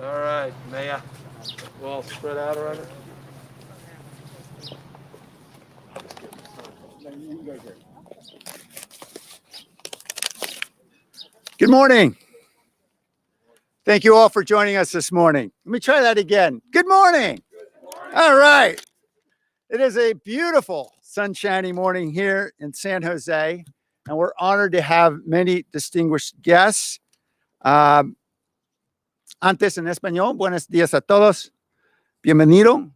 All right, Maya. We'll all spread out around it. Good morning. Thank you all for joining us this morning. Let me try that again. Good morning. All right. It is a beautiful, sunshiny morning here in San Jose, and we're honored to have many distinguished guests. Antes en español, buenos días a todos. Bienvenido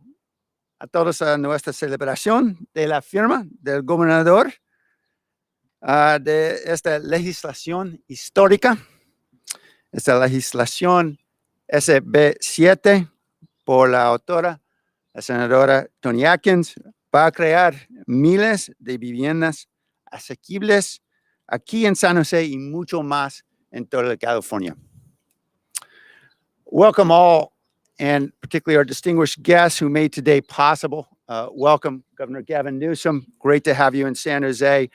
a todos a nuestra celebración de la firma del gobernador de esta legislación histórica. Esta legislación SB7 por la autora, la senadora Toni Atkins, va a crear miles de viviendas asequibles aquí en San Jose y mucho más en toda California. Welcome all, and particularly our distinguished guests who made today possible. Welcome, Governor Gavin Newsom. Great to have you in San Jose.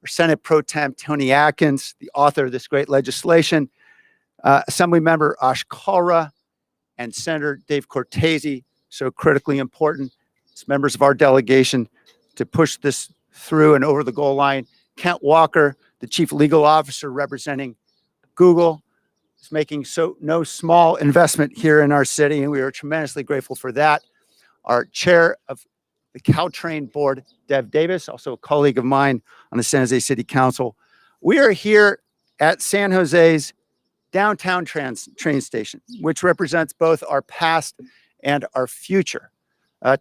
Our Senate Pro Tem Toni Atkins, the author of this great legislation. Assemblymember Ash Kalra and Senator Dave Cortese, so critically important as members of our delegation to push this through and over the goal line. Kent Walker, the Chief Legal Officer representing Google, is making no small investment here in our city, and we are tremendously grateful for that. Our Chair of the Caltrain Board, Dev Davis, also a colleague of mine on the San Jose City Council. We are here at San Jose's downtown train station, which represents both our past and our future.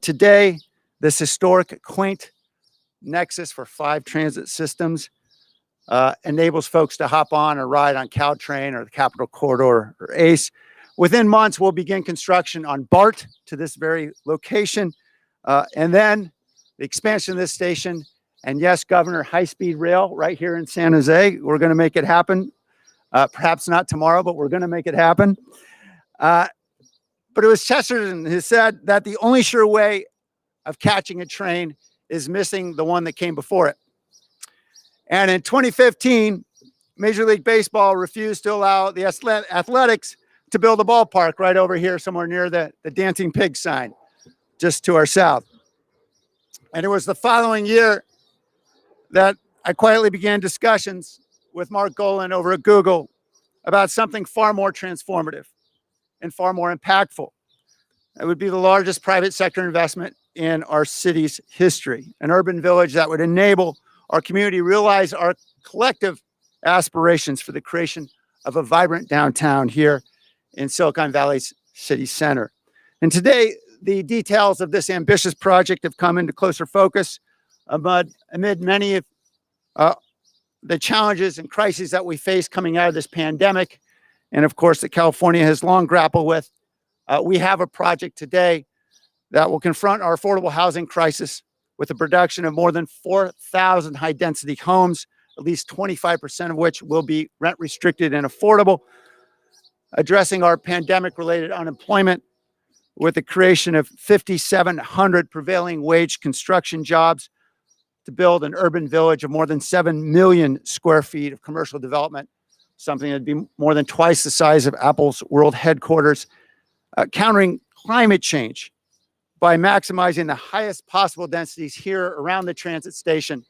Today, this historic, quaint nexus for 5 transit systems enables folks to hop on or ride on Caltrain or the Capitol Corridor or ACE. Within months, we'll begin construction on BART to this very location, and then the expansion of this station. And yes, Governor, high-speed rail right here in San Jose. We're going to make it happen. Perhaps not tomorrow, but we're going to make it happen. But it was Chesterton who said that the only sure way of catching a train is missing the one that came before it. And in 2015, Major League Baseball refused to allow the Athletics to build a ballpark right over here, somewhere near the Dancing Pig sign, just to our south. And it was the following year that I quietly began discussions with Mark Golan over at Google about something far more transformative and far more impactful. It would be the largest private sector investment in our city's history, an urban village that would enable our community realize our collective aspirations for the creation of a vibrant downtown here in Silicon Valley's city center. And today, the details of this ambitious project have come into closer focus amid many of the challenges and crises that we face coming out of this pandemic, and of course that California has long grappled with. We have a project today that will confront our affordable housing crisis with the production of more than 4,000 high-density homes, at least 25% of which will be rent restricted and affordable, addressing our pandemic-related unemployment with the creation of 5,700 prevailing wage construction jobs, to build an urban village of more than 7 million square feet of commercial development, something that'd be more than twice the size of Apple's world headquarters, countering climate change by maximizing the highest possible densities here around the transit station,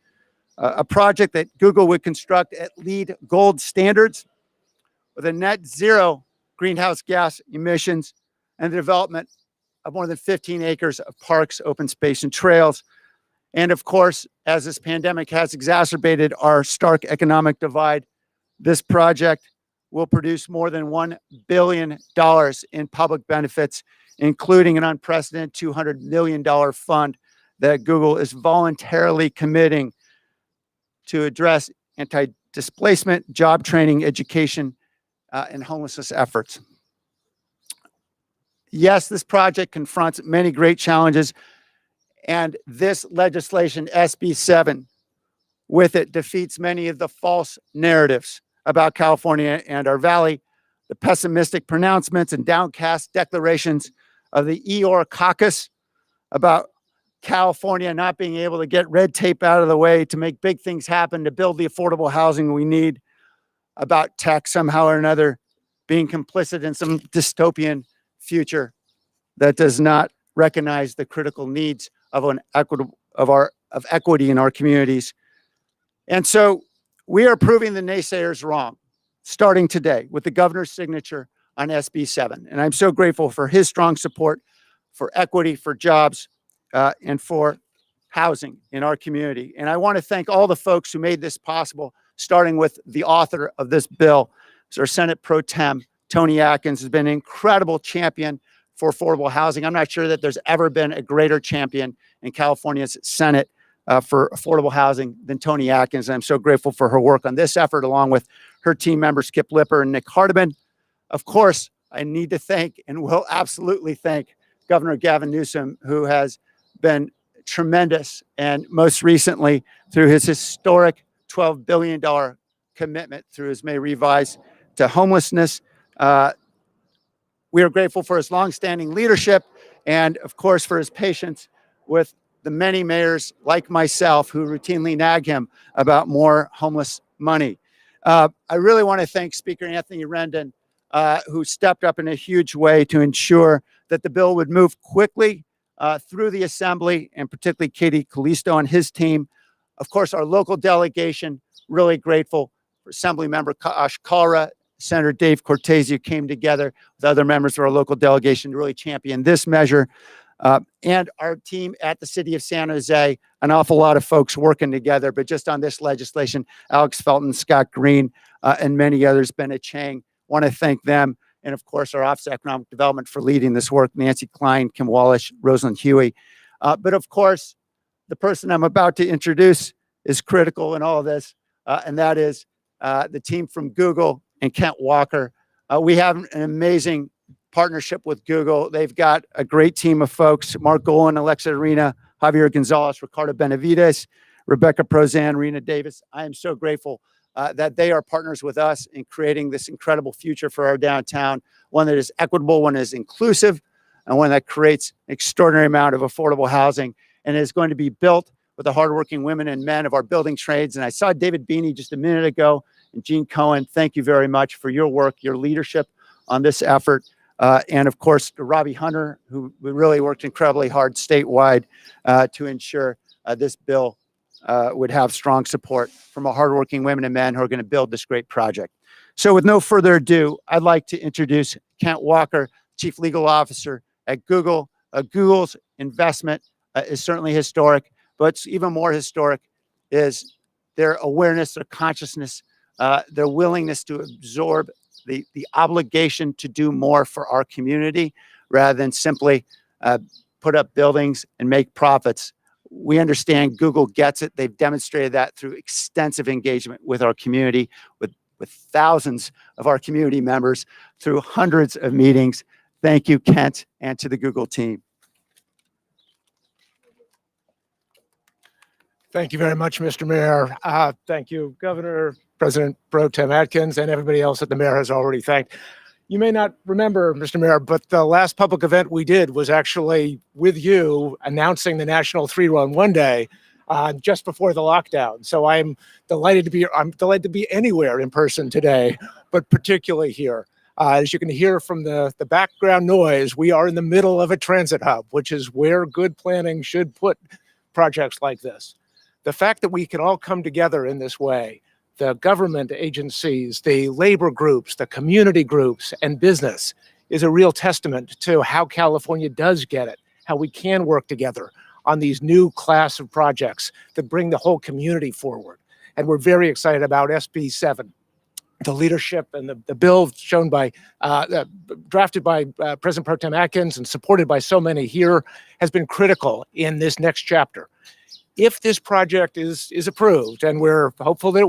a project that Google would construct at LEED Gold standards with a net zero greenhouse gas emissions and the development of more than 15 acres of parks, open space, and trails. And of course, as this pandemic has exacerbated our stark economic divide, this project will produce more than $1 billion in public benefits, including an unprecedented $200 million fund that Google is voluntarily committing to address anti-displacement, job training, education, and homelessness efforts. Yes, this project confronts many great challenges, and this legislation, SB7, with it defeats many of the false narratives about California and our valley, the pessimistic pronouncements and downcast declarations of the Eeyore caucus about California not being able to get red tape out of the way to make big things happen, to build the affordable housing we need, about tech somehow or another being complicit in some dystopian future that does not recognize the critical needs of equity in our communities. And so we are proving the naysayers wrong, starting today with the governor's signature on SB 7. And I'm so grateful for his strong support for equity, for jobs, and for housing in our community. And I want to thank all the folks who made this possible, starting with the author of this bill, our Senate Pro Tem, Tony Atkins, has been an incredible champion for affordable housing. I'm not sure that there's ever been a greater champion in California's Senate for affordable housing than Tony Atkins. And I'm so grateful for her work on this effort, along with her team members, Skip Lipper and Nick Hardiman. Of course, I need to thank and will absolutely thank Governor Gavin Newsom, who has been tremendous, and most recently through his historic $12 billion commitment through his May Revise to homelessness. We are grateful for his longstanding leadership and, of course, for his patience with the many mayors like myself who routinely nag him about more homeless money. I really want to thank Speaker Anthony Rendon, who stepped up in a huge way to ensure that the bill would move quickly through the Assembly, and particularly Katie Callisto and his team. Of course, our local delegation, really grateful for Assemblymember Ash Kalra, Senator Dave Cortese, who came together with other members of our local delegation to really champion this measure. And our team at the City of San Jose, an awful lot of folks working together, but just on this legislation, Alex Felton, Scott Green, and many others, Bennett Chang, want to thank them. And of course, our Office of Economic Development for leading this work, Nancy Klein, Kim Wallish, Rosalind Huey. But of course, the person I'm about to introduce is critical in all of this, and that is the team from Google and Kent Walker. We have an amazing partnership with Google. They've got a great team of folks: Mark Golan, Alexa Arena, Javier Gonzalez, Ricardo Benavides, Rebecca Prozan, Rena Davis. I am so grateful that they are partners with us in creating this incredible future for our downtown, one that is equitable, one that is inclusive, and one that creates an extraordinary amount of affordable housing, and is going to be built with the hardworking women and men of our building trades. And I saw David Beanie just a minute ago, and Gene Cohen. Thank you very much for your work, your leadership on this effort. And of course, to Robbie Hunter, who really worked incredibly hard statewide to ensure this bill would have strong support from our hardworking women and men who are going to build this great project. So with no further ado, I'd like to introduce Kent Walker, Chief Legal Officer at Google. Google's investment is certainly historic, but what's even more historic is their awareness, their consciousness, their willingness to absorb the obligation to do more for our community rather than simply put up buildings and make profits. We understand Google gets it. They've demonstrated that through extensive engagement with our community, with thousands of our community members through hundreds of meetings. Thank you, Kent, and to the Google team. Thank you very much, Mr. Mayor. Thank you, Governor, President Pro Tem Atkins, and everybody else that the mayor has already thanked. You may not remember, Mr. Mayor, but the last public event we did was actually with you announcing the National 3-Run-1 Day just before the lockdown. So I'm delighted to be anywhere in person today, but particularly here. As you can hear from the background noise, we are in the middle of a transit hub, which is where good planning should put projects like this. The fact that we can all come together in this way, the government agencies, the labor groups, the community groups, and business, is a real testament to how California does get it, how we can work together on these new class of projects that bring the whole community forward. And we're very excited about SB 7. The leadership and the bill shown by, drafted by President Pro Tem Atkins and supported by so many here has been critical in this next chapter. If this project is approved, and we're hopeful that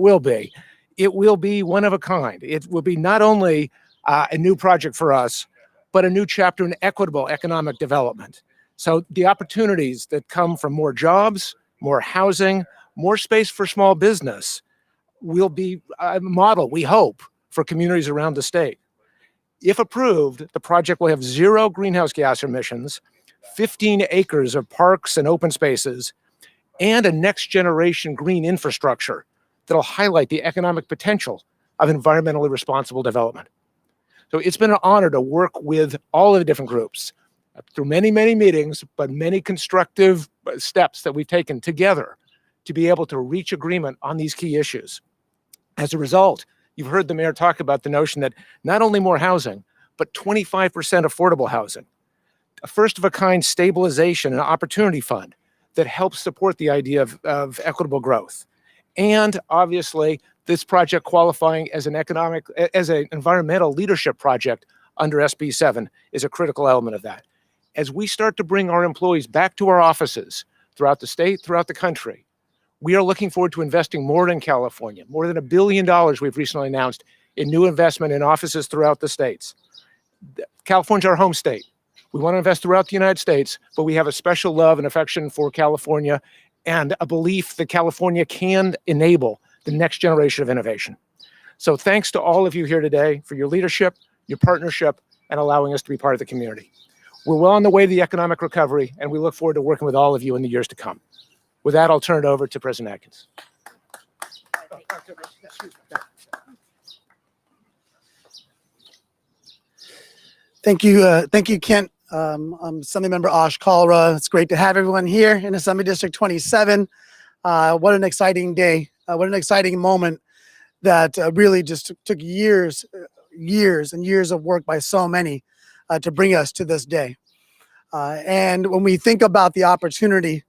it will be one of a kind. It will be not only a new project for us, but a new chapter in equitable economic development. So the opportunities that come from more jobs, more housing, more space for small business will be a model, we hope, for communities around the state. If approved, the project will have 0 greenhouse gas emissions, 15 acres of parks and open spaces, and a next generation green infrastructure that'll highlight the economic potential of environmentally responsible development. So it's been an honor to work with all of the different groups through many, many meetings, but many constructive steps that we've taken together to be able to reach agreement on these key issues. As a result, you've heard the mayor talk about the notion that not only more housing, but 25% affordable housing, a first-of-a-kind stabilization and opportunity fund that helps support the idea of equitable growth. And obviously, this project qualifying as an environmental leadership project under SB 7 is a critical element of that. As we start to bring our employees back to our offices throughout the state, throughout the country, we are looking forward to investing more in California. More than $1 billion we've recently announced in new investment in offices throughout the states. California's our home state. We want to invest throughout the United States, but we have a special love and affection for California and a belief that California can enable the next generation of innovation. So thanks to all of you here today for your leadership, your partnership, and allowing us to be part of the community. We're well on the way to the economic recovery, and we look forward to working with all of you in the years to come. With that, I'll turn it over to President Atkins. Thank you, Kent. I'm Assembly Member Ash Kalra. It's great to have everyone here in Assembly District 27. What an exciting day. What an exciting moment that really just took years and years of work by so many to bring us to this day. And when we think about the opportunity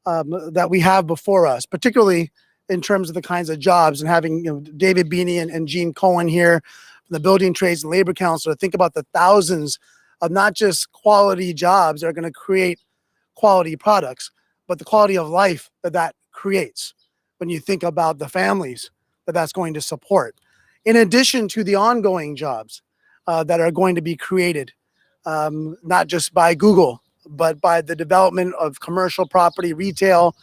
that we have before us, particularly in terms of the kinds of jobs and having David Beanie and Gene Cohen here, the Building Trades and Labor Council, to think about the thousands of not just quality jobs that are going to create quality products, but the quality of life that creates when you think about the families that's going to support. In addition to the ongoing jobs that are going to be created, not just by Google, but by the development of commercial property, retail.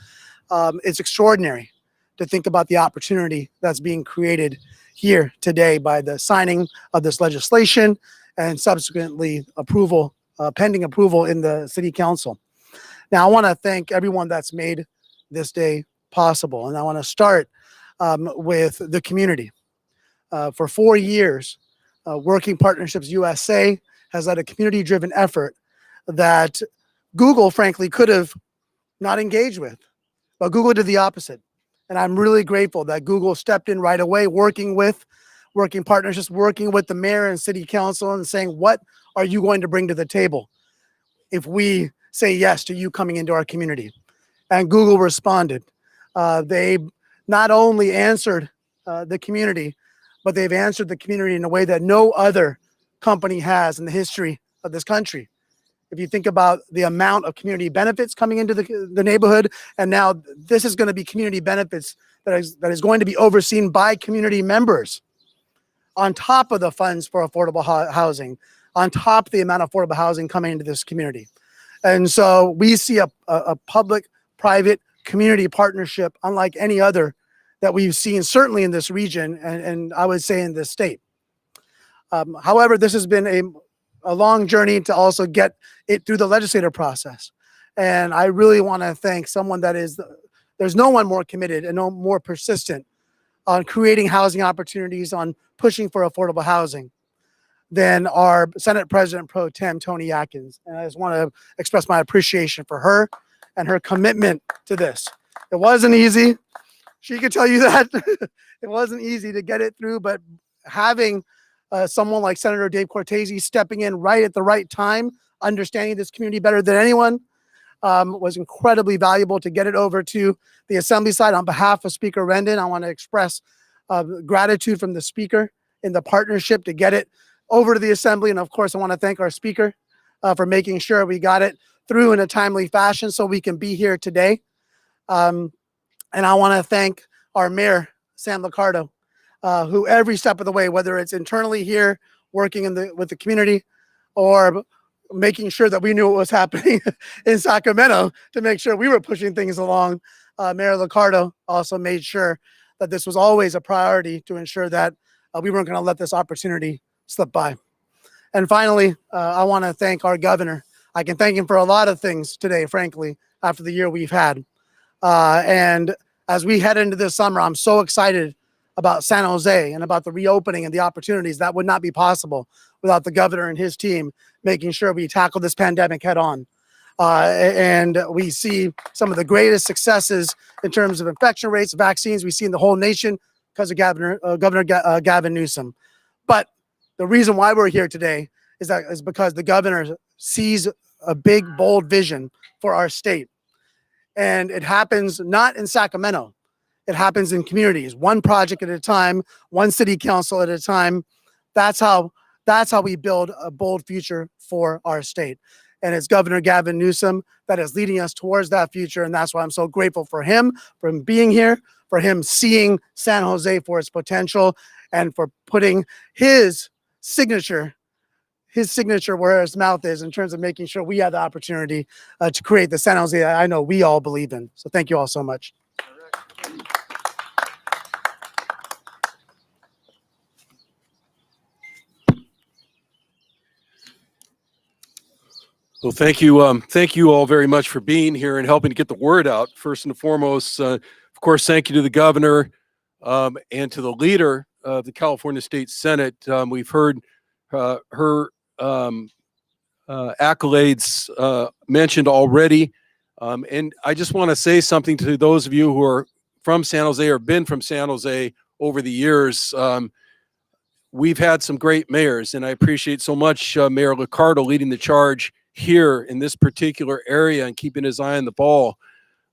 It's extraordinary to think about the opportunity that's being created here today by the signing of this legislation and subsequently approval, pending approval in the City Council. Now, I want to thank everyone that's made this day possible. And I want to start with the community. For 4 years, Working Partnerships USA has led a community-driven effort that Google, frankly, could have not engaged with, but Google did the opposite. And I'm really grateful that Google stepped in right away, working with Working Partnerships, working with the mayor and city council and saying, what are you going to bring to the table if we say yes to you coming into our community? And Google responded. They not only answered the community, but they've answered the community in a way that no other company has in the history of this country. If you think about the amount of community benefits coming into the neighborhood, and now this is going to be community benefits that is going to be overseen by community members on top of the funds for affordable housing, on top of the amount of affordable housing coming into this community. And so we see a public-private community partnership unlike any other that we've seen, certainly in this region, and I would say in this state. However, this has been a long journey to also get it through the legislative process. And I really want to thank someone there's no one more committed and no more persistent on creating housing opportunities, on pushing for affordable housing than our Senate President Pro Tem, Toni Atkins. And I just want to express my appreciation for her and her commitment to this. It wasn't easy. She could tell you that. It wasn't easy to get it through, but having someone like Senator Dave Cortese stepping in right at the right time, understanding this community better than anyone, was incredibly valuable to get it over to the Assembly side. On behalf of Speaker Rendon, I want to express gratitude from the Speaker in the partnership to get it over to the Assembly. And of course, I want to thank our Speaker for making sure we got it through in a timely fashion so we can be here today. And I want to thank our Mayor, Sam Liccardo, who every step of the way, whether it's internally here, working with the community, or making sure that we knew what was happening in Sacramento to make sure we were pushing things along. Mayor Liccardo also made sure that this was always a priority to ensure that we weren't going to let this opportunity slip by. And finally, I want to thank our governor. I can thank him for a lot of things today, frankly, after the year we've had. And as we head into this summer, I'm so excited about San Jose and about the reopening and the opportunities. That would not be possible without the governor and his team making sure we tackle this pandemic head on. And we see some of the greatest successes in terms of infection rates, vaccines we see in the whole nation because of Governor Gavin Newsom. But the reason why we're here today is because the governor sees a big, bold vision for our state. And it happens not in Sacramento. It happens in communities, one project at a time, one city council at a time. That's how we build a bold future for our state. And it's Governor Gavin Newsom that is leading us towards that future. And that's why I'm so grateful for him being here, for him seeing San Jose for its potential, and for putting his signature where his mouth is in terms of making sure we have the opportunity to create the San Jose that I know we all believe in. So thank you all so much. Well, thank you all very much for being here and helping to get the word out. First and foremost, of course, thank you to the governor and to the leader of the California State Senate. We've heard her accolades mentioned already, and I just want to say something to those of you who are from San Jose or been from San Jose over the years. We've had some great mayors, and I appreciate so much Mayor Liccardo leading the charge here in this particular area and keeping his eye on the ball.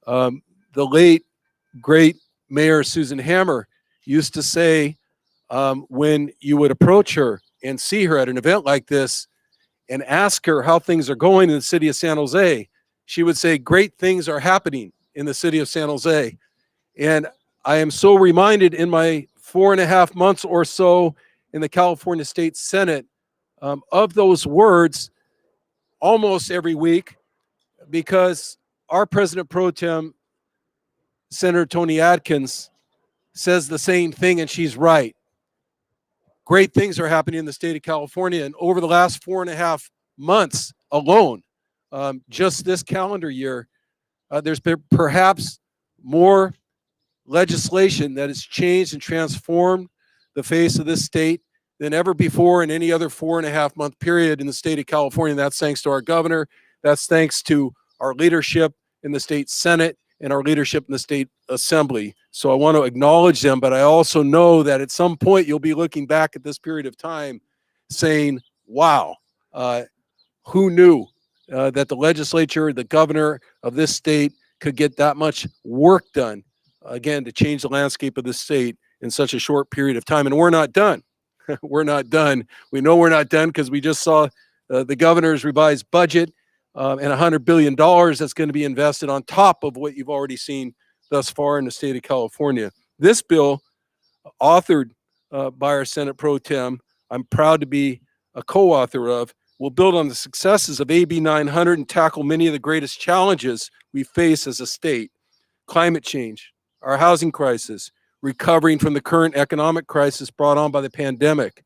The late, great Mayor Susan Hammer used to say when you would approach her and see her at an event like this and ask her how things are going in the city of San Jose, she would say, great things are happening in the city of San Jose. And I am so reminded in my 4.5 months or so in the California State Senate of those words almost every week, because our President Pro Tem, Senator Toni Atkins, says the same thing, and she's right. Great things are happening in the state of California, and over the last 4.5 months alone, just this calendar year, there's been perhaps more legislation that has changed and transformed the face of this state than ever before in any other 4.5 month period in the state of California. And that's thanks to our governor. That's thanks to our leadership in the state Senate and our leadership in the state assembly. So I want to acknowledge them, but I also know that at some point you'll be looking back at this period of time saying, wow, who knew that the legislature, the governor of this state could get that much work done, again, to change the landscape of the state in such a short period of time. And we're not done. We're not done. We know we're not done because we just saw the governor's revised budget and $100 billion that's going to be invested on top of what you've already seen thus far in the state of California. This bill, authored by our Senate Pro Tem, I'm proud to be a co-author of, will build on the successes of AB 900 and tackle many of the greatest challenges we face as a state. Climate change, our housing crisis, recovering from the current economic crisis brought on by the pandemic.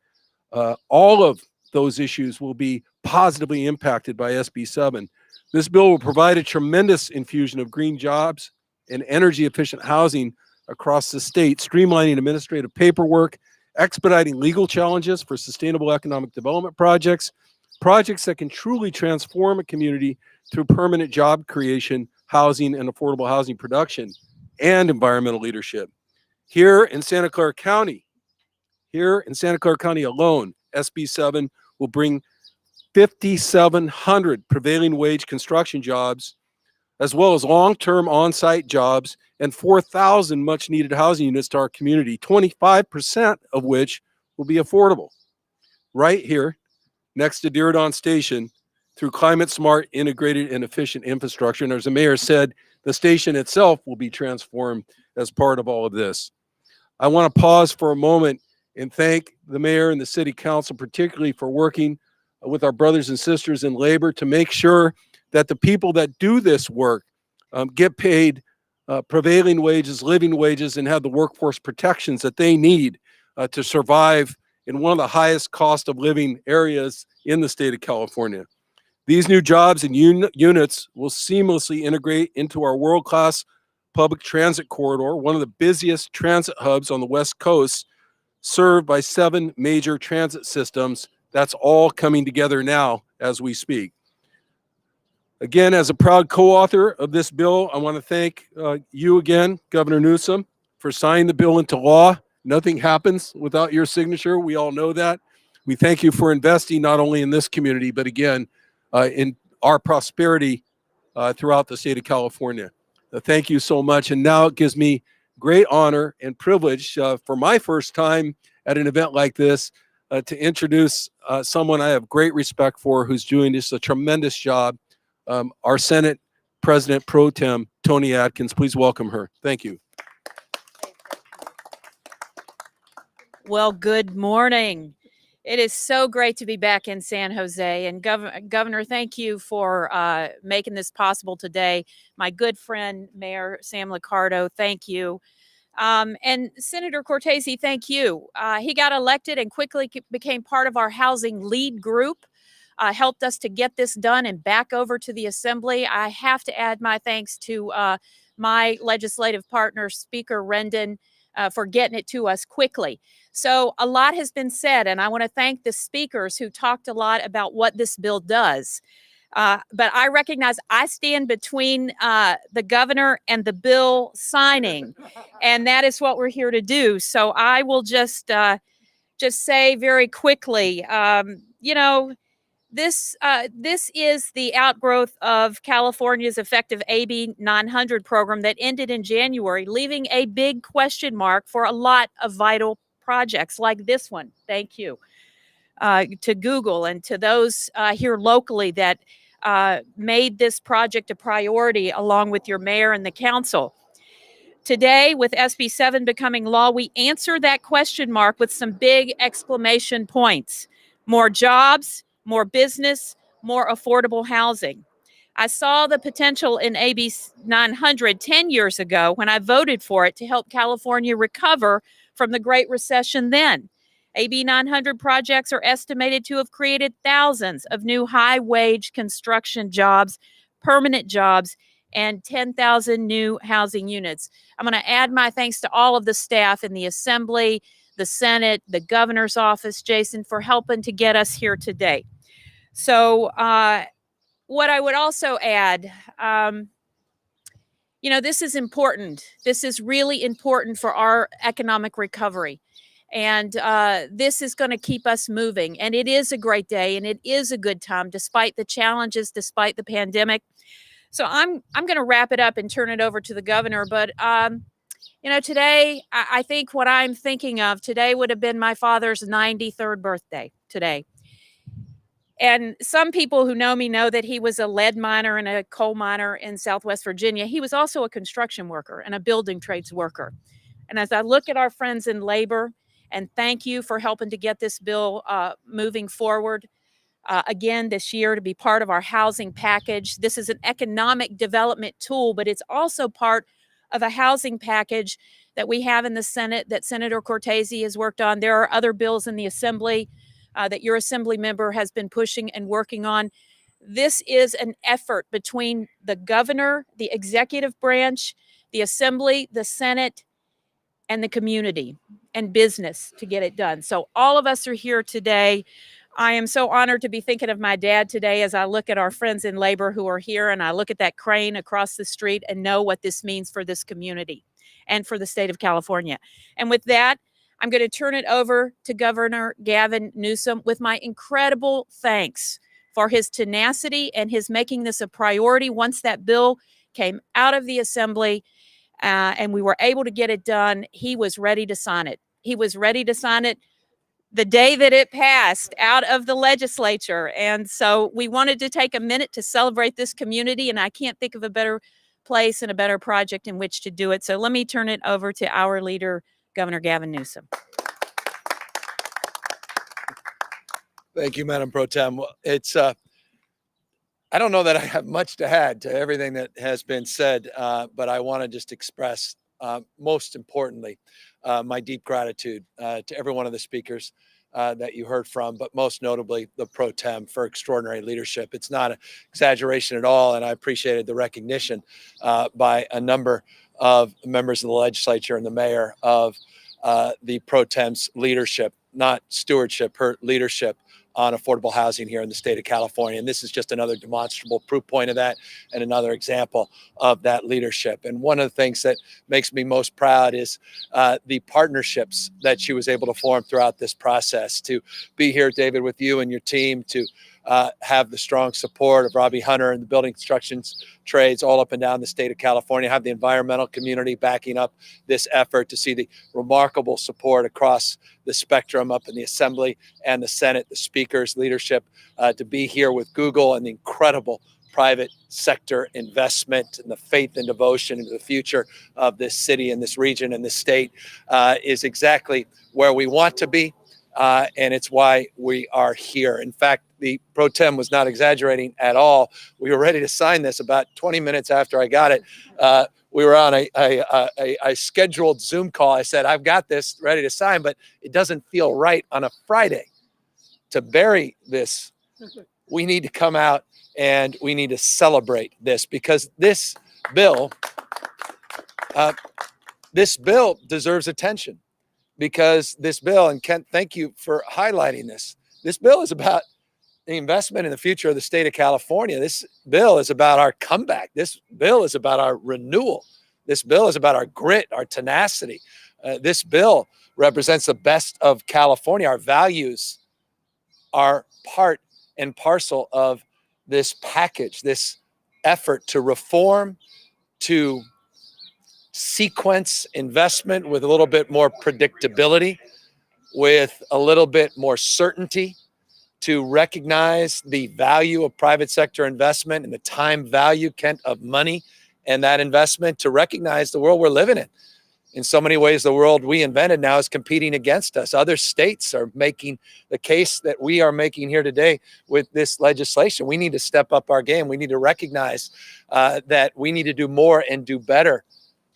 All of those issues will be positively impacted by SB 7. This bill will provide a tremendous infusion of green jobs and energy efficient housing across the state, streamlining administrative paperwork, expediting legal challenges for sustainable economic development projects that can truly transform a community through permanent job creation, housing, and affordable housing production, and environmental leadership. Here in Santa Clara County alone, SB 7 will bring 5,700 prevailing wage construction jobs, as well as long-term on-site jobs, and 4,000 much-needed housing units to our community, 25% of which will be affordable. Right here, next to Diridon Station, through climate-smart, integrated, and efficient infrastructure. And as the mayor said, the station itself will be transformed as part of all of this. I want to pause for a moment and thank the mayor and the city council, particularly for working with our brothers and sisters in labor to make sure that the people that do this work get paid prevailing wages, living wages, and have the workforce protections that they need to survive in one of the highest cost of living areas in the state of California. These new jobs and units will seamlessly integrate into our world-class public transit corridor, one of the busiest transit hubs on the West Coast, served by 7 major transit systems. That's all coming together now as we speak. Again, as a proud co-author of this bill, I want to thank you again, Governor Newsom, for signing the bill into law. Nothing happens without your signature. We all know that. We thank you for investing not only in this community, but again, in our prosperity throughout the state of California. Thank you so much. And now it gives me great honor and privilege for my first time at an event like this to introduce someone I have great respect for, who's doing just a tremendous job. Our Senate President Pro Tem, Toni Atkins. Please welcome her. Thank you. Well, good morning. It is so great to be back in San Jose. And Governor, thank you for making this possible today. My good friend, Mayor Sam Liccardo, thank you. And Senator Cortese, thank you. He got elected and quickly became part of our housing lead group, helped us to get this done and back over to the Assembly. I have to add my thanks to my legislative partner, Speaker Rendon, for getting it to us quickly. So a lot has been said, and I want to thank the speakers who talked a lot about what this bill does. But I recognize I stand between the governor and the bill signing, and that is what we're here to do. So I will just say very quickly, this is the outgrowth of California's effective AB 900 program that ended in January, leaving a big question mark for a lot of vital projects like this one. Thank you to Google and to those here locally that made this project a priority along with your mayor and the council. Today, with SB 7 becoming law, we answer that question mark with some big exclamation points. More jobs, more business, more affordable housing. I saw the potential in AB 900 10 years ago when I voted for it to help California recover from the Great Recession then. AB 900 projects are estimated to have created thousands of new high-wage construction jobs, permanent jobs, and 10,000 new housing units. I'm going to add my thanks to all of the staff in the Assembly, the Senate, the governor's office, Jason, for helping to get us here today. So what I would also add, this is important. This is really important for our economic recovery. And this is going to keep us moving. And it is a great day, and it is a good time, despite the challenges, despite the pandemic. So I'm going to wrap it up and turn it over to the governor. But today, I think what I'm thinking of today would have been my father's 93rd birthday today. And some people who know me know that he was a lead miner and a coal miner in Southwest Virginia. He was also a construction worker and a building trades worker. And as I look at our friends in labor, and thank you for helping to get this bill moving forward again this year to be part of our housing package. This is an economic development tool, but it's also part of a housing package that we have in the Senate that Senator Cortese has worked on. There are other bills in the Assembly that your Assembly member has been pushing and working on. This is an effort between the governor, the executive branch, the Assembly, the Senate, and the community and business to get it done. So all of us are here today. I am so honored to be thinking of my dad today as I look at our friends in labor who are here, and I look at that crane across the street and know what this means for this community and for the state of California. And with that, I'm going to turn it over to Governor Gavin Newsom with my incredible thanks for his tenacity and his making this a priority once that bill came out of the Assembly and we were able to get it done. He was ready to sign it. He was ready to sign it the day that it passed out of the legislature. And so we wanted to take a minute to celebrate this community, and I can't think of a better place and a better project in which to do it. So let me turn it over to our leader, Governor Gavin Newsom. Thank you, Madam Pro Tem. Well, it's I don't know that I have much to add to everything that has been said, but I want to just express, most importantly, my deep gratitude to every one of the speakers that you heard from, but most notably the Pro Tem for extraordinary leadership. It's not an exaggeration at all, and I appreciated the recognition by a number of members of the legislature and the mayor of the pro tem's leadership, not stewardship, her leadership on affordable housing here in the state of California. And this is just another demonstrable proof point of that and another example of that leadership. And one of the things that makes me most proud is the partnerships that she was able to form throughout this process. To be here, David, with you and your team, to have the strong support of Robbie Hunter and the building construction trades all up and down the state of California, have the environmental community backing up this effort, to see the remarkable support across the spectrum up in the Assembly and the Senate, the Speaker's leadership, to be here with Google and the incredible private sector investment and the faith and devotion into the future of this city and this region and this state is exactly where we want to be. And it's why we are here. In fact, the pro tem was not exaggerating at all. We were ready to sign this about 20 minutes after I got it. We were on a scheduled Zoom call. I said, I've got this ready to sign, but it doesn't feel right on a Friday to bury this. We need to come out and we need to celebrate this, because this bill deserves attention. Because this bill, and Kent, thank you for highlighting this. This bill is about the investment in the future of the state of California. This bill is about our comeback. This bill is about our renewal. This bill is about our grit, our tenacity. This bill represents the best of California. Our values are part and parcel of this package, this effort to reform, to sequence investment with a little bit more predictability, with a little bit more certainty, to recognize the value of private sector investment and the time value, Kent, of money and that investment, to recognize the world we're living in. In so many ways, the world we invented now is competing against us. Other states are making the case that we are making here today with this legislation. We need to step up our game. We need to recognize that we need to do more and do better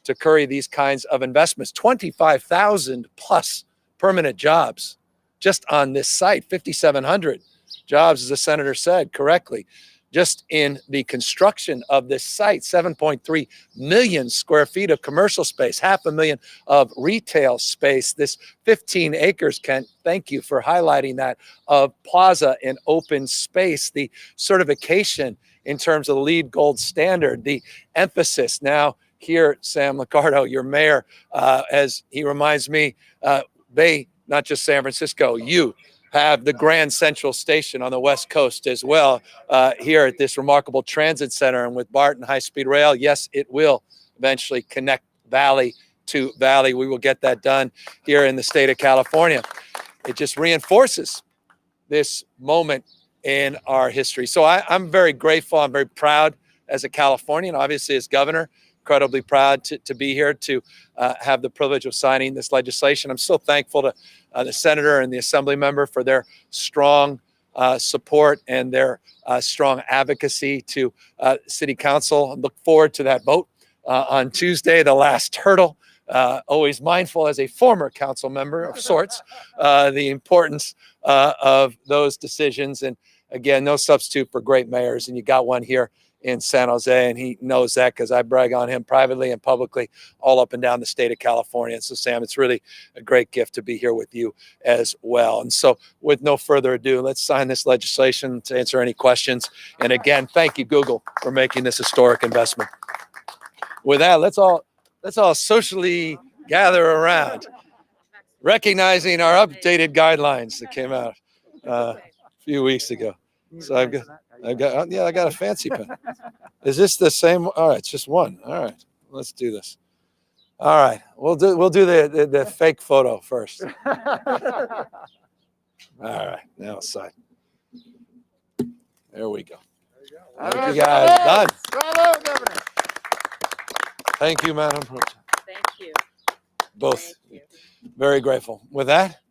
to curry these kinds of investments. 25,000 plus permanent jobs just on this site, 5,700 jobs, as the senator said correctly, just in the construction of this site. 7.3 million square feet of commercial space, 500,000 of retail space, this 15 acres, Kent, thank you for highlighting that, of plaza and open space, the certification in terms of the LEED Gold standard, the emphasis now here, Sam Liccardo, your mayor, as he reminds me, they, not just San Francisco, you have the Grand Central Station on the West Coast as well, here at this remarkable transit center. And with BART and high-speed rail, yes, it will eventually connect valley to valley. We will get that done here in the state of California. It just reinforces this moment in our history. So I'm very grateful. I'm very proud as a Californian, obviously as governor, incredibly proud to be here to have the privilege of signing this legislation. I'm so thankful to the senator and the assembly member for their strong support and their strong advocacy, to city council. I look forward to that vote on Tuesday, the last hurdle. Always mindful as a former council member of sorts, the importance of those decisions. And again, no substitute for great mayors. And you got one here in San Jose, and he knows that because I brag on him privately and publicly all up and down the state of California. And so, Sam, it's really a great gift to be here with you as well. And so, with no further ado, let's sign this legislation to answer any questions. And again, thank you, Google, for making this historic investment. With that, let's all socially gather around, recognizing our updated guidelines that came out a few weeks ago. So I got a fancy pen. Is this the same? All right, it's just one. All right, let's do this. All right, we'll do the fake photo first. All right, now sign. There we go. Thank you guys. Done. Bravo, Governor. Thank you, Madam Pro Tem. Thank you. Both. Thank you. Very grateful. With that,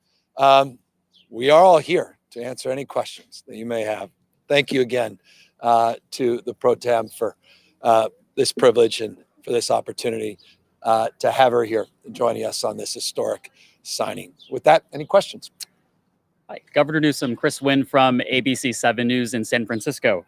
we are all here to answer any questions that you may have. Thank you again to the Pro Tem for this privilege and for this opportunity to have her here joining us on this historic signing. With that, any questions? Hi, Governor Newsom, Chris Wynn from ABC 7 News in San Francisco.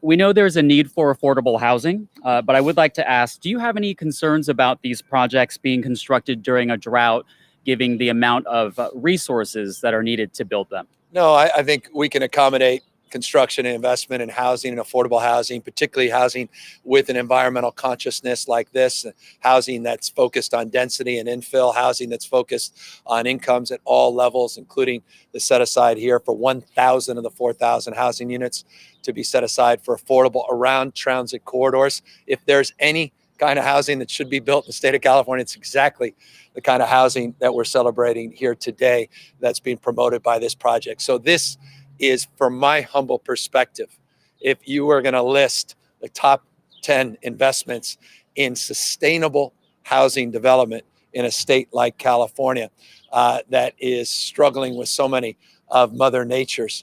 We know there's a need for affordable housing, but I would like to ask, do you have any concerns about these projects being constructed during a drought, given the amount of resources that are needed to build them? No, I think we can accommodate construction and investment in housing and affordable housing, particularly housing with an environmental consciousness like this, housing that's focused on density and infill, housing that's focused on incomes at all levels, including the set aside here for 1,000 of the 4,000 housing units to be set aside for affordable around transit corridors. If there's any kind of housing that should be built in the state of California, it's exactly the kind of housing that we're celebrating here today that's being promoted by this project. So this is, from my humble perspective, if you were going to list the top 10 investments in sustainable housing development in a state like California that is struggling with so many of Mother Nature's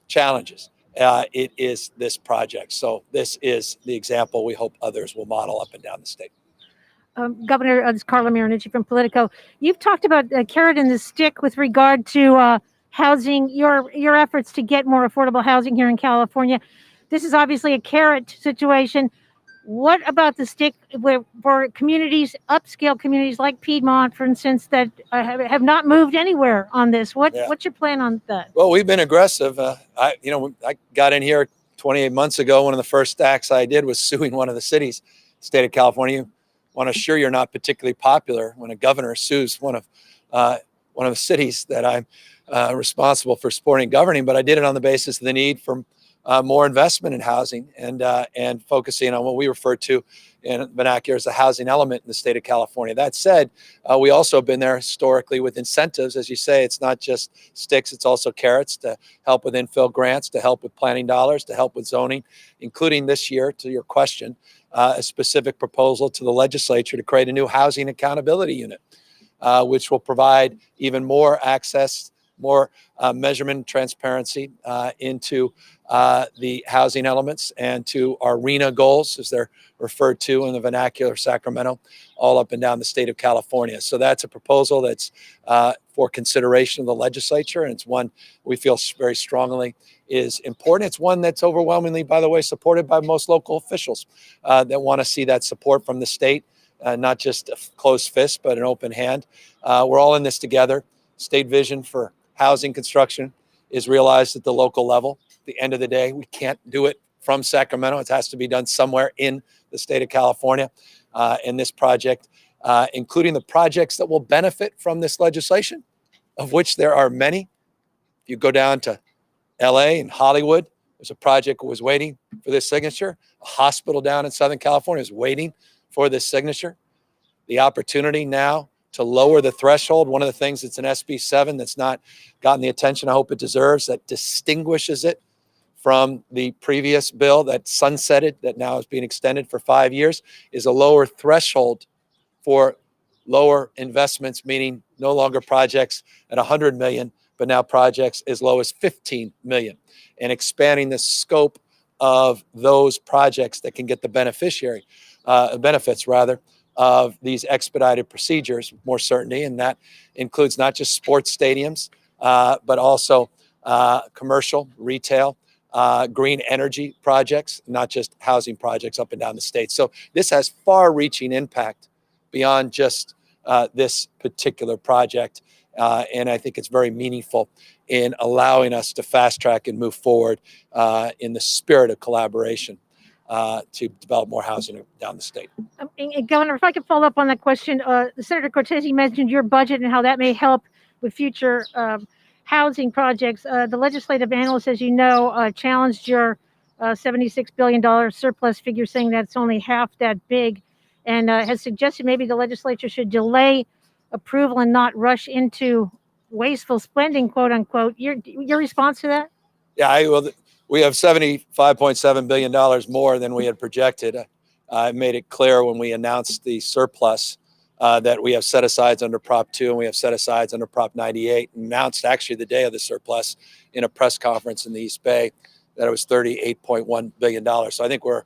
challenges, it is this project. So this is the example we hope others will model up and down the state. Governor, this is Carla Marinucci from Politico. You've talked about a carrot and the stick with regard to housing, your efforts to get more affordable housing here in California. This is obviously a carrot situation. What about the stick for communities, upscale communities like Piedmont, for instance, that have not moved anywhere on this? What's your plan on that? Well, we've been aggressive. I got in here 28 months ago. One of the first acts I did was suing one of the cities, state of California. Want to assure you're not particularly popular when a governor sues one of the cities that I'm responsible for supporting and governing, but I did it on the basis of the need for more investment in housing and focusing on what we refer to in vernacular as the housing element in the state of California. That said, we also have been there historically with incentives. As you say, it's not just sticks, it's also carrots to help with infill grants, to help with planning dollars, to help with zoning, including this year, to your question, a specific proposal to the legislature to create a new housing accountability unit, which will provide even more access, more measurement and transparency into the housing elements and to our RENA goals, as they're referred to in the vernacular of Sacramento, all up and down the state of California. So that's a proposal that's for consideration of the legislature, and it's one we feel very strongly is important. It's one that's overwhelmingly, by the way, supported by most local officials that want to see that support from the state, not just a closed fist, but an open hand. We're all in this together. State vision for housing construction is realized at the local level. At the end of the day, we can't do it from Sacramento. It has to be done somewhere in the state of California. And this project, including the projects that will benefit from this legislation, of which there are many. If you go down to LA and Hollywood, there's a project that was waiting for this signature. A hospital down in Southern California is waiting for this signature. The opportunity now to lower the threshold, one of the things that's in SB 7 that's not gotten the attention I hope it deserves, that distinguishes it from the previous bill that sunsetted, that now is being extended for 5 years, is a lower threshold for lower investments, meaning no longer projects at 100 million, but now projects as low as 15 million, and expanding the scope of those projects that can get the benefits of these expedited procedures, more certainty. And that includes not just sports stadiums, but also commercial, retail, green energy projects, not just housing projects up and down the state. So this has far-reaching impact beyond just this particular project. And I think it's very meaningful in allowing us to fast track and move forward in the spirit of collaboration to develop more housing down the state. And Governor, if I could follow up on that question, Senator Cortez mentioned your budget and how that may help with future housing projects. The legislative analyst, as you know, challenged your $76 billion surplus figure, saying that's only half that big, and has suggested maybe the legislature should delay approval and not rush into wasteful spending, quote unquote. Your response to that? Yeah, we have $75.7 billion more than we had projected. I made it clear when we announced the surplus that we have set asides under Prop 2 and we have set asides under Prop 98. Announced actually the day of the surplus in a press conference in the East Bay that it was $38.1 billion. So I think we're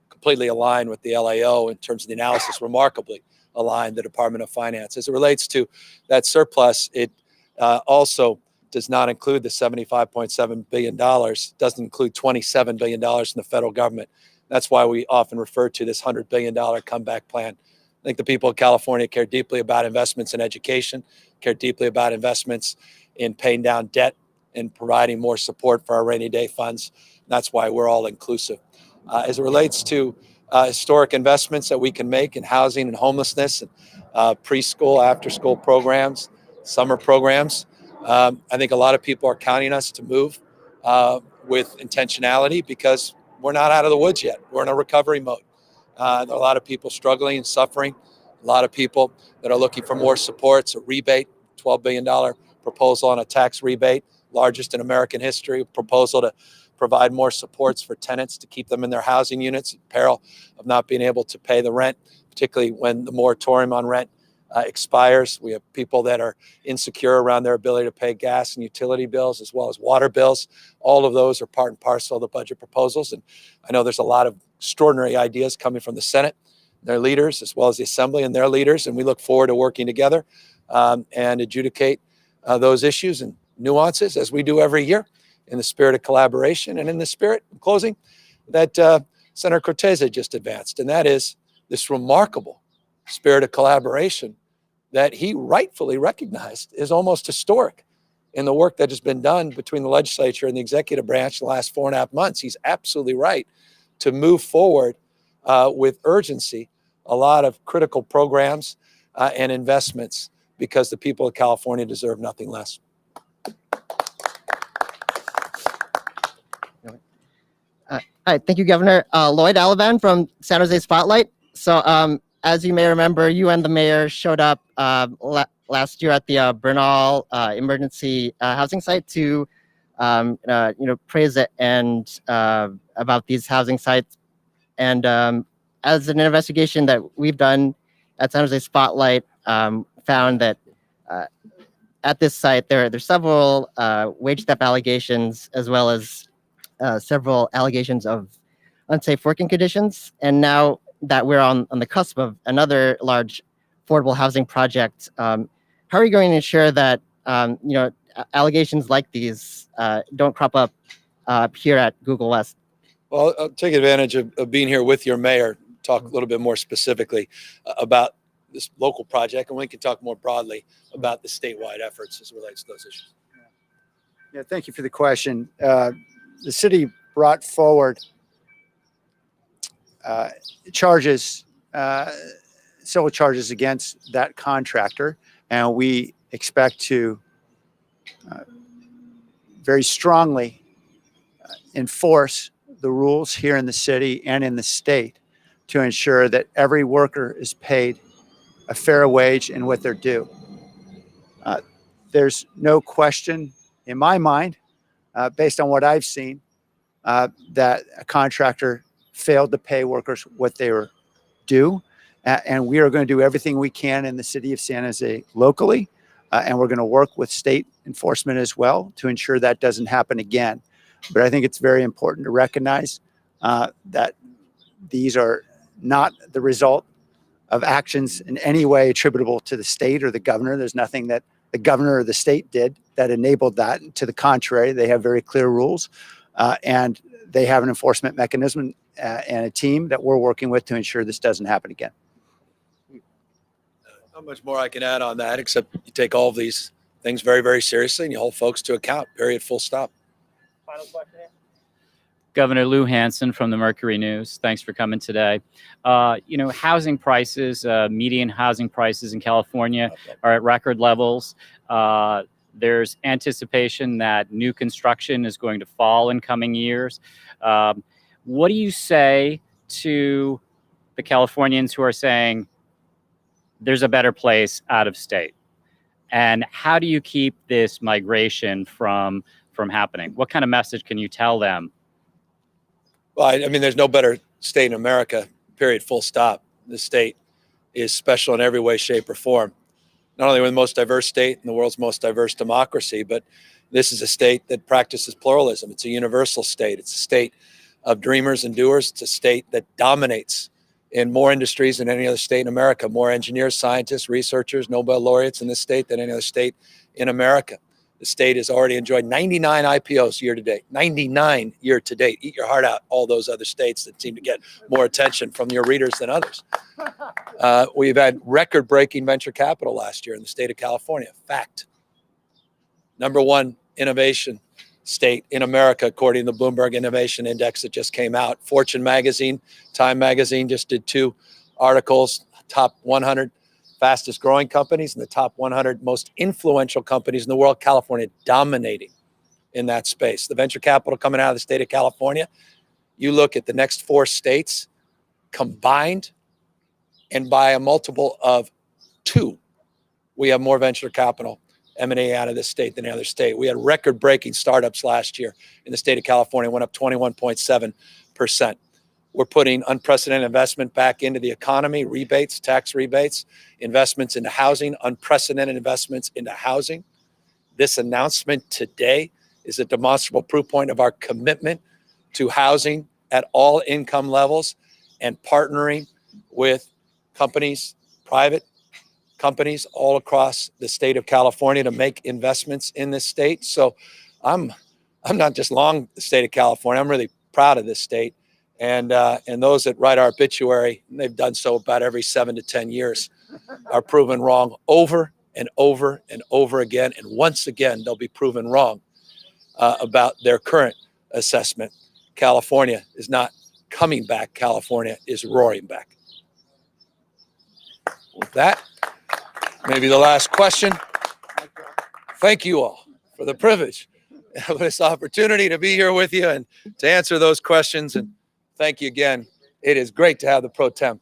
completely aligned with the LAO in terms of the analysis, remarkably aligned the Department of Finance. As it relates to that surplus, it also does not include the $75.7 billion, doesn't include $27 billion from the federal government. That's why we often refer to this $100 billion comeback plan. I think the people of California care deeply about investments in education, care deeply about investments in paying down debt and providing more support for our rainy day funds. That's why we're all inclusive. As it relates to historic investments that we can make in housing and homelessness, and preschool, after school programs, summer programs, I think a lot of people are counting us to move with intentionality because we're not out of the woods yet. We're in a recovery mode. There are a lot of people struggling and suffering, a lot of people that are looking for more supports, a rebate, $12 billion proposal on a tax rebate, largest in American history, proposal to provide more supports for tenants to keep them in their housing units at peril of not being able to pay the rent, particularly when the moratorium on rent expires. We have people that are insecure around their ability to pay gas and utility bills as well as water bills. All of those are part and parcel of the budget proposals. And I know there's a lot of extraordinary ideas coming from the Senate, their leaders, as well as the Assembly and their leaders. And we look forward to working together and adjudicate those issues and nuances as we do every year in the spirit of collaboration and in the spirit, in closing, that Senator Cortese just advanced. And that is this remarkable spirit of collaboration that he rightfully recognized is almost historic in the work that has been done between the legislature and the executive branch the last 4.5 months. He's absolutely right to move forward with urgency a lot of critical programs and investments because the people of California deserve nothing less. Hi, thank you, Governor. Lloyd Alavan from San Jose Spotlight. So as you may remember, you and the mayor showed up last year at the Bernal emergency housing site to praise it and about these housing sites. And as an investigation that we've done at San Jose Spotlight, found that at this site there's several wage theft allegations as well as several allegations of unsafe working conditions. And now that we're on the cusp of another large affordable housing project, how are you going to ensure that allegations like these don't crop up here at Google West? Well, I'll take advantage of being here with your mayor, talk a little bit more specifically about this local project, and we can talk more broadly about the statewide efforts as it relates to those issues. Yeah, thank you for the question. The city brought forward charges, civil charges against that contractor, and we expect to very strongly enforce the rules here in the city and in the state to ensure that every worker is paid a fair wage and what they're due. There's no question in my mind, based on what I've seen, that a contractor failed to pay workers what they were due. And we are going to do everything we can in the city of San Jose locally. And we're going to work with state enforcement as well to ensure that doesn't happen again. But I think it's very important to recognize that these are not the result of actions in any way attributable to the state or the governor. There's nothing that the governor or the state did that enabled that. To the contrary, they have very clear rules and they have an enforcement mechanism and a team that we're working with to ensure this doesn't happen again. Not much more I can add on that, except you take all of these things very, very seriously and you hold folks to account, period, full stop. Final question here. Governor Lou Hanson from the Mercury News. Thanks for coming today. Housing prices, median housing prices in California are at record levels. There's anticipation that new construction is going to fall in coming years. What do you say to the Californians who are saying there's a better place out of state? And how do you keep this migration from happening? What kind of message can you tell them? Well, I mean, there's no better state in America, period, full stop. The state is special in every way, shape, or form. Not only we're the most diverse state in the world's most diverse democracy, but this is a state that practices pluralism. It's a universal state. It's a state of dreamers and doers. It's a state that dominates in more industries than any other state in America, more engineers, scientists, researchers, Nobel laureates in this state than any other state in America. The state has already enjoyed 99 IPOs year to date, 99 year to date. Eat your heart out, all those other states that seem to get more attention from your readers than others. We've had record-breaking venture capital last year in the state of California. Fact. #1 innovation state in America, according to the Bloomberg Innovation Index that just came out. Fortune magazine, Time magazine just did 2 articles, top 100 fastest growing companies and the top 100 most influential companies in the world. California dominating in that space. The venture capital coming out of the state of California, you look at the next 4 states combined, and by a multiple of 2, we have more venture capital emanating out of this state than any other state. We had record-breaking startups last year in the state of California, went up 21.7%. We're putting unprecedented investment back into the economy, rebates, tax rebates, investments into housing, unprecedented investments into housing. This announcement today is a demonstrable proof point of our commitment to housing at all income levels and partnering with companies, private companies all across the state of California to make investments in this state. So I'm not just long the state of California. I'm really proud of this state. And those that write our obituary, and they've done so about every 7 to 10 years, are proven wrong over and over and over again. And once again, they'll be proven wrong about their current assessment. California is not coming back. California is roaring back. With that, maybe the last question. Thank you all for the privilege of this opportunity to be here with you and to answer those questions. And thank you again. It is great to have the Pro Tem